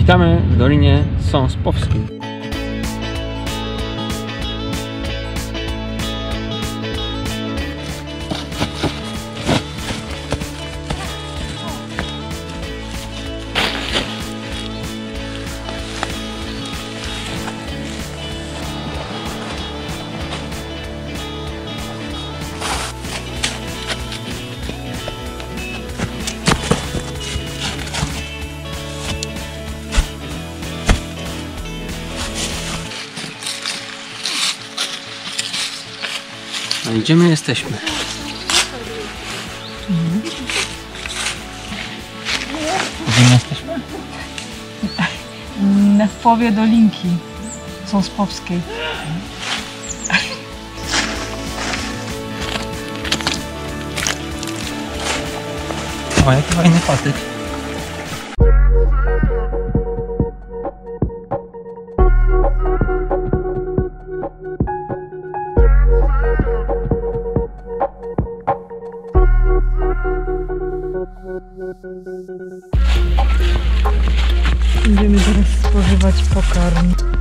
Witamy w Dolinie Sąspowskiej. No i gdzie my jesteśmy? Gdzie my jesteśmy? W połowie Dolinki Sąspowskiej. O, jaki fajny patyk. Będziemy teraz spożywać pokarm.